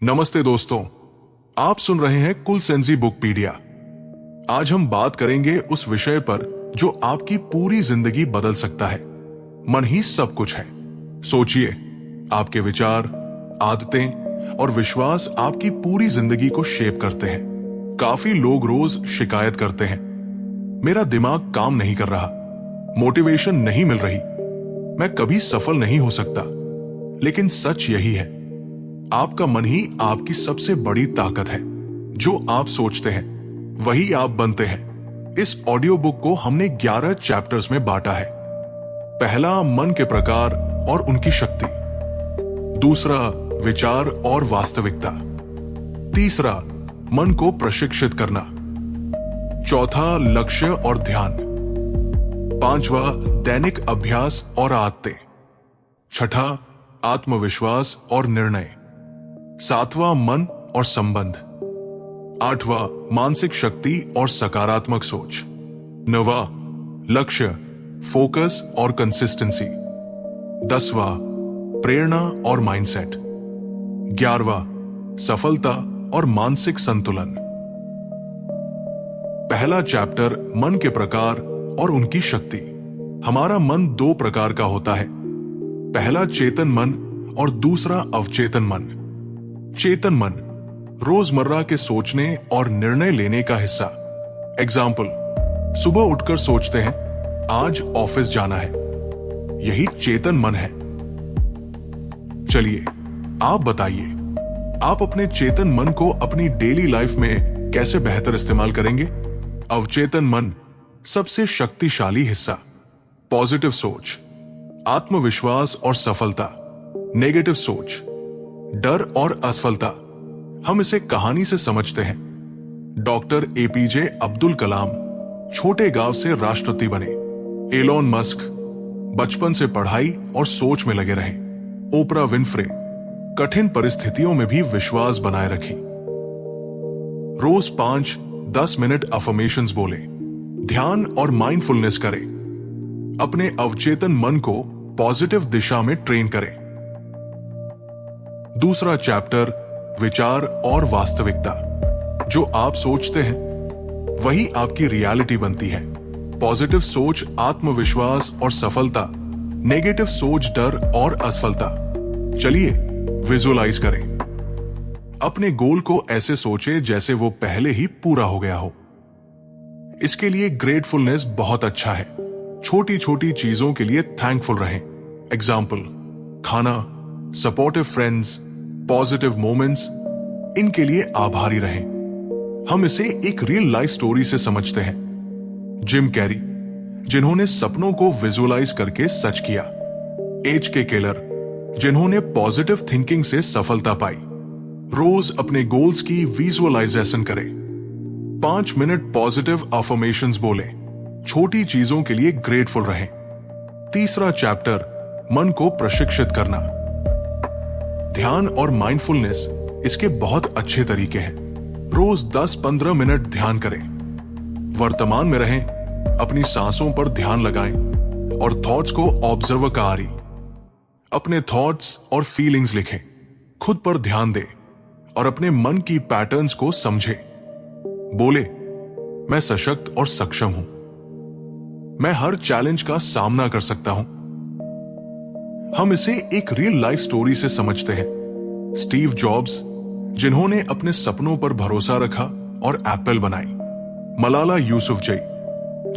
नमस्ते दोस्तों, आप सुन रहे हैं कुलसेंसी बुकपीडिया। आज हम बात करेंगे उस विषय पर जो आपकी पूरी जिंदगी बदल सकता है। मन ही सब कुछ है। सोचिए, आपके विचार, आदतें और विश्वास आपकी पूरी जिंदगी को शेप करते हैं। काफी लोग रोज शिकायत करते हैं, मेरा दिमाग काम नहीं कर रहा, मोटिवेशन नहीं मिल रही, मैं कभी सफल नहीं हो सकता। लेकिन सच यही है, आपका मन ही आपकी सबसे बड़ी ताकत है। जो आप सोचते हैं वही आप बनते हैं। इस ऑडियो बुक को हमने 11 चैप्टर्स में बांटा है। पहला, मन के प्रकार और उनकी शक्ति। दूसरा, विचार और वास्तविकता। तीसरा, मन को प्रशिक्षित करना। चौथा, लक्ष्य और ध्यान। पांचवा, दैनिक अभ्यास और आदतें। छठा, आत्मविश्वास और निर्णय। सातवां, मन और संबंध। आठवां, मानसिक शक्ति और सकारात्मक सोच। नवा, लक्ष्य, फोकस और कंसिस्टेंसी। 10वां, प्रेरणा और माइंडसेट। 11वां, सफलता और मानसिक संतुलन। पहला चैप्टर, मन के प्रकार और उनकी शक्ति। हमारा मन 2 प्रकार का होता है। पहला, चेतन मन और दूसरा, अवचेतन मन। चेतन मन रोजमर्रा के सोचने और निर्णय लेने का हिस्सा। एग्जाम्पल, सुबह उठकर सोचते हैं आज ऑफिस जाना है, यही चेतन मन है। चलिए आप बताइए, आप अपने चेतन मन को अपनी डेली लाइफ में कैसे बेहतर इस्तेमाल करेंगे? अवचेतन मन सबसे शक्तिशाली हिस्सा। पॉजिटिव सोच, आत्मविश्वास और सफलता। नेगेटिव सोच, डर और असफलता। हम इसे कहानी से समझते हैं। डॉक्टर एपीजे अब्दुल कलाम छोटे गांव से राष्ट्रपति बने। एलोन मस्क बचपन से पढ़ाई और सोच में लगे रहे। ओपरा विनफ्रे कठिन परिस्थितियों में भी विश्वास बनाए रखी। रोज 5-10 मिनट अफर्मेशंस बोले, ध्यान और माइंडफुलनेस करें। अपने अवचेतन मन को पॉजिटिव दिशा में ट्रेन करें। दूसरा चैप्टर, विचार और वास्तविकता। जो आप सोचते हैं वही आपकी रियलिटी बनती है। पॉजिटिव सोच, आत्मविश्वास और सफलता। नेगेटिव सोच, डर और असफलता। चलिए विजुअलाइज करें। अपने गोल को ऐसे सोचें जैसे वो पहले ही पूरा हो गया हो। इसके लिए ग्रेटफुलनेस बहुत अच्छा है। छोटी छोटी चीजों के लिए थैंकफुल रहें। एग्जाम्पल, खाना, सपोर्टिव फ्रेंड्स, पॉजिटिव मोमेंट्स, इनके लिए आभारी रहें। हम इसे एक रियल लाइफ स्टोरी से समझते हैं। जिम कैरी, जिन्होंने सपनों को विजुअलाइज करके सच किया। एच.के. केलर, जिन्होंने पॉजिटिव थिंकिंग से सफलता पाई। रोज अपने गोल्स की विजुअलाइजेशन करें। 5 मिनट पॉजिटिव अफर्मेशंस बोलें। छोटी चीजों के लिए ग्रेटफुल रहें। तीसरा चैप्टर, मन को प्रशिक्षित करना। ध्यान और माइंडफुलनेस इसके बहुत अच्छे तरीके हैं। रोज 10-15 मिनट ध्यान करें। वर्तमान में रहें, अपनी सांसों पर ध्यान लगाएं और थॉट्स को ऑब्जर्व करें। अपने थॉट्स और फीलिंग्स लिखें, खुद पर ध्यान दें और अपने मन की पैटर्न्स को समझें। बोले, मैं सशक्त और सक्षम हूं, मैं हर चैलेंज का सामना कर सकता हूं। हम इसे एक रियल लाइफ स्टोरी से समझते हैं। स्टीव जॉब्स, जिन्होंने अपने सपनों पर भरोसा रखा और एप्पल बनाई। मलाला यूसुफजई,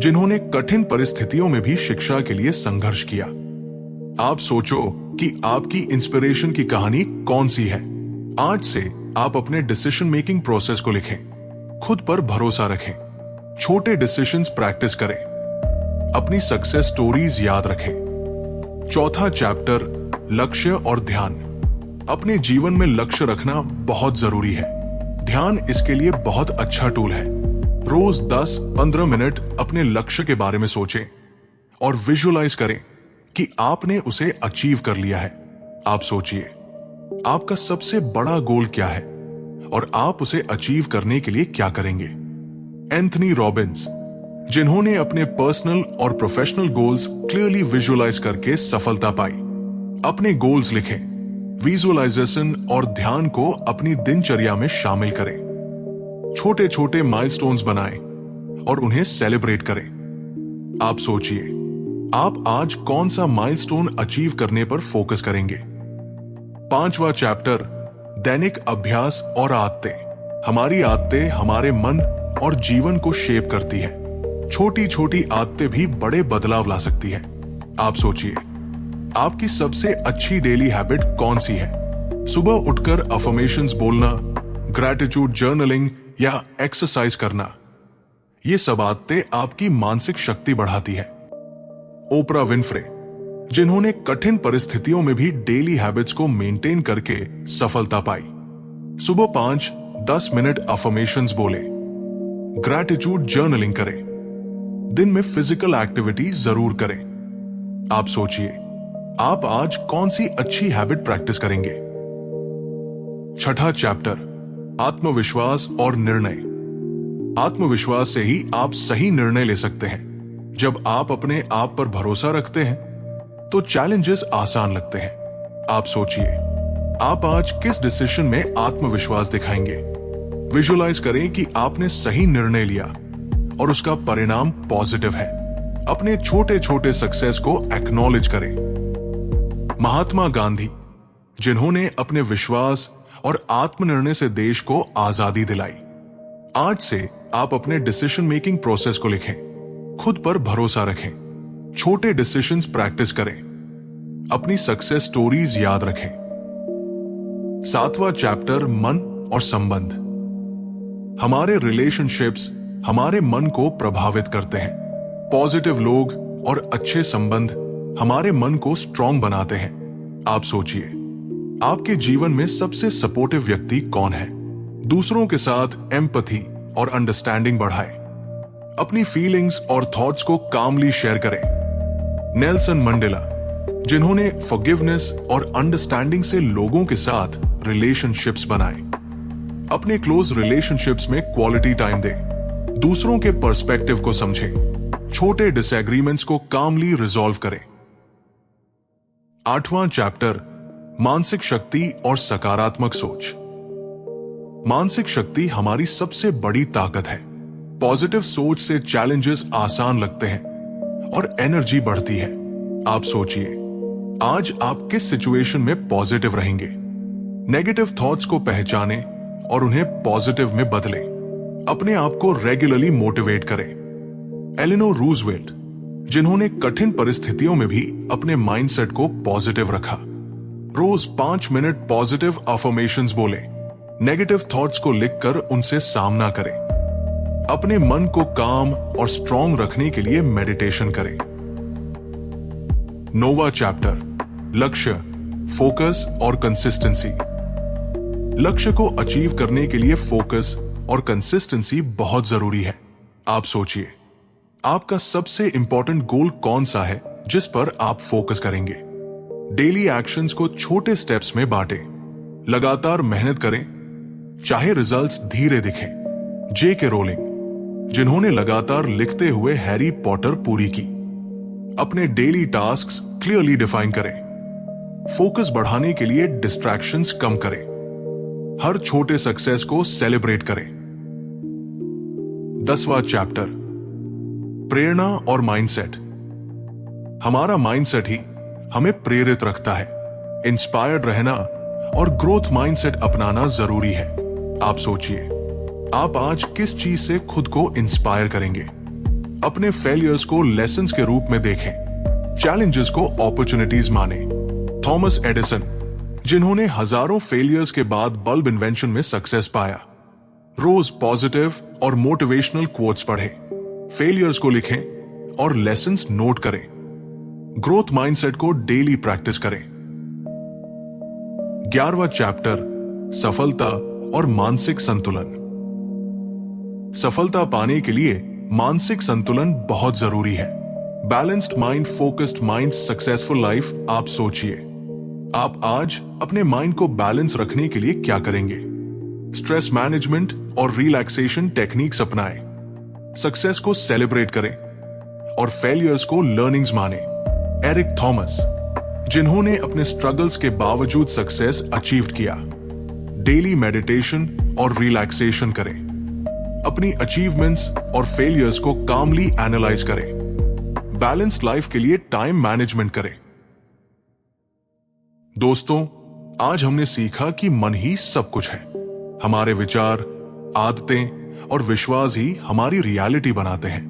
जिन्होंने कठिन परिस्थितियों में भी शिक्षा के लिए संघर्ष किया। आप सोचो कि आपकी इंस्पिरेशन की कहानी कौन सी है। आज से आप अपने डिसीजन मेकिंग प्रोसेस को लिखें, खुद पर भरोसा रखें, छोटे डिसीजंस प्रैक्टिस करें, अपनी सक्सेस स्टोरीज याद रखें। चौथा चैप्टर, लक्ष्य और ध्यान। अपने जीवन में लक्ष्य रखना बहुत जरूरी है। ध्यान इसके लिए बहुत अच्छा टूल है। रोज 10-15 मिनट अपने लक्ष्य के बारे में सोचें और विजुअलाइज करें कि आपने उसे अचीव कर लिया है। आप सोचिए, आपका सबसे बड़ा गोल क्या है और आप उसे अचीव करने के लिए क्या करेंगे? एंथनी रॉबिन्स, जिन्होंने अपने पर्सनल और प्रोफेशनल गोल्स क्लियरली विजुअलाइज करके सफलता पाई। अपने गोल्स लिखें, विजुअलाइजेशन और ध्यान को अपनी दिनचर्या में शामिल करें। छोटे छोटे माइलस्टोन्स बनाएं और उन्हें सेलिब्रेट करें। आप सोचिए, आप आज कौन सा माइलस्टोन अचीव करने पर फोकस करेंगे। 5वां चैप्टर, दैनिक अभ्यास और आदतें। हमारी आदतें हमारे मन और जीवन को शेप करती है। छोटी छोटी आदतें भी बड़े बदलाव ला सकती है। आप सोचिए, आपकी सबसे अच्छी डेली हैबिट कौन सी है? सुबह उठकर अफर्मेशंस बोलना, ग्रैटिट्यूड जर्नलिंग या एक्सरसाइज करना। ये सब आदतें आपकी मानसिक शक्ति बढ़ाती है। ओपरा विनफ्रे, जिन्होंने कठिन परिस्थितियों में भी डेली हैबिट्स को मेंटेन करके सफलता पाई। सुबह 5-10 मिनट अफर्मेशंस बोले, ग्रैटिट्यूड जर्नलिंग करें, दिन में फिजिकल एक्टिविटी जरूर करें। आप सोचिए, आप आज कौन सी अच्छी हैबिट प्रैक्टिस करेंगे। 6वां चैप्टर, आत्मविश्वास और निर्णय। आत्मविश्वास से ही आप सही निर्णय ले सकते हैं। जब आप अपने आप पर भरोसा रखते हैं तो चैलेंजेस आसान लगते हैं। आप सोचिए, आप आज किस डिसीजन में आत्मविश्वास दिखाएंगे। विजुअलाइज करें कि आपने सही निर्णय लिया और उसका परिणाम पॉजिटिव है। अपने छोटे छोटे सक्सेस को एक्नॉलेज करें। महात्मा गांधी, जिन्होंने अपने विश्वास और आत्मनिर्णय से देश को आजादी दिलाई। आज से आप अपने डिसीजन मेकिंग प्रोसेस को लिखें, खुद पर भरोसा रखें, छोटे डिसीजंस प्रैक्टिस करें, अपनी सक्सेस स्टोरीज याद रखें। 7वां चैप्टर, मन और संबंध। हमारे रिलेशनशिप्स हमारे मन को प्रभावित करते हैं। पॉजिटिव लोग और अच्छे संबंध हमारे मन को स्ट्रॉन्ग बनाते हैं। आप सोचिए, आपके जीवन में सबसे सपोर्टिव व्यक्ति कौन है? दूसरों के साथ एम्पैथी और अंडरस्टैंडिंग बढ़ाएं। अपनी फीलिंग्स और थॉट्स को कामली शेयर करें। नेल्सन मंडेला, जिन्होंने फॉरगिवनेस और अंडरस्टैंडिंग से लोगों के साथ रिलेशनशिप्स बनाए। अपने क्लोज रिलेशनशिप्स में क्वालिटी टाइम दें। दूसरों के पर्सपेक्टिव को समझें। छोटे डिसएग्रीमेंट्स को कामली रिजॉल्व करें। 8वां चैप्टर, मानसिक शक्ति और सकारात्मक सोच। मानसिक शक्ति हमारी सबसे बड़ी ताकत है। पॉजिटिव सोच से चैलेंजेस आसान लगते हैं और एनर्जी बढ़ती है। आप सोचिए, आज आप किस सिचुएशन में पॉजिटिव रहेंगे। नेगेटिव थॉट्स को पहचानें और उन्हें पॉजिटिव में बदलें। अपने आप को रेगुलरली मोटिवेट करें। एलिनोर रूजवेल्ट, जिन्होंने कठिन परिस्थितियों में भी अपने माइंडसेट को पॉजिटिव रखा। रोज 5 मिनट पॉजिटिव अफर्मेशंस बोलें। नेगेटिव थॉट्स को लिखकर उनसे सामना करें। अपने मन को काम और स्ट्रॉन्ग रखने के लिए मेडिटेशन करें। 9वां चैप्टर, लक्ष्य, फोकस और कंसिस्टेंसी। लक्ष्य को अचीव करने के लिए फोकस और कंसिस्टेंसी बहुत जरूरी है। आप सोचिए, आपका सबसे इंपॉर्टेंट गोल कौन सा है जिस पर आप फोकस करेंगे। डेली एक्शंस को छोटे स्टेप्स में बांटें। लगातार मेहनत करें, चाहे रिजल्ट्स धीरे दिखें। J.K. रोलिंग, जिन्होंने लगातार लिखते हुए हैरी पॉटर पूरी की। अपने डेली टास्क्स क्लियरली डिफाइन करें। फोकस बढ़ाने के लिए डिस्ट्रैक्शंस कम करें। हर छोटे सक्सेस को सेलिब्रेट करें। 10वां चैप्टर, प्रेरणा और माइंडसेट। हमारा माइंडसेट ही हमें प्रेरित रखता है। इंस्पायर्ड रहना और ग्रोथ माइंडसेट अपनाना जरूरी है। आप सोचिए, आप आज किस चीज से खुद को इंस्पायर करेंगे। अपने फेलियर्स को लेसन्स के रूप में देखें। चैलेंजेस को अपॉर्चुनिटीज माने। थॉमस एडिसन, जिन्होंने हजारों फेलियर्स के बाद बल्ब इन्वेंशन में सक्सेस पाया। रोज पॉजिटिव और मोटिवेशनल कोट्स पढ़ें। फेलियर्स को लिखें और लेसन्स नोट करें। ग्रोथ माइंडसेट को डेली प्रैक्टिस करें। 11वां चैप्टर, सफलता और मानसिक संतुलन। सफलता पाने के लिए मानसिक संतुलन बहुत जरूरी है। Balanced mind, focused mind, successful life. आप सोचिए, आप आज अपने माइंड को बैलेंस रखने के लिए क्या करेंगे। स्ट्रेस मैनेजमेंट और रिलैक्सेशन टेक्निक्स अपनाएं। सक्सेस को सेलिब्रेट करें और फेलियर्स को लर्निंग्स माने। एरिक थॉमस, जिन्होंने अपने स्ट्रगल्स के बावजूद सक्सेस अचीव किया। डेली मेडिटेशन और रिलैक्सेशन करें। अपनी अचीवमेंट्स और फेलियर्स को कामली एनालाइज करें। बैलेंस्ड लाइफ के लिए टाइम मैनेजमेंट करें। दोस्तों, आज हमने सीखा कि मन ही सब कुछ है। हमारे विचार, आदतें और विश्वास ही हमारी रियलिटी बनाते हैं।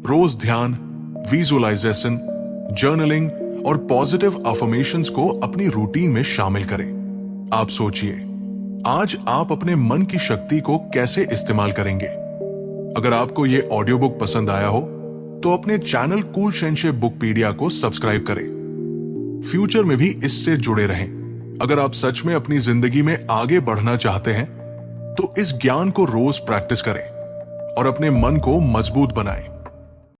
रोज ध्यान, विजुअलाइजेशन, जर्नलिंग और पॉजिटिव अफर्मेशंस को अपनी रूटीन में शामिल करें। आप सोचिए, आज आप अपने मन की शक्ति को कैसे इस्तेमाल करेंगे? अगर आपको यह ऑडियो बुक पसंद आया हो तो अपने चैनल कूल शेनशे बुकपीडिया को सब्सक्राइब करें। फ्यूचर में भी इससे जुड़े रहें। अगर आप सच में अपनी जिंदगी में आगे बढ़ना चाहते हैं तो इस ज्ञान को रोज प्रैक्टिस करें और अपने मन को मजबूत बनाएं।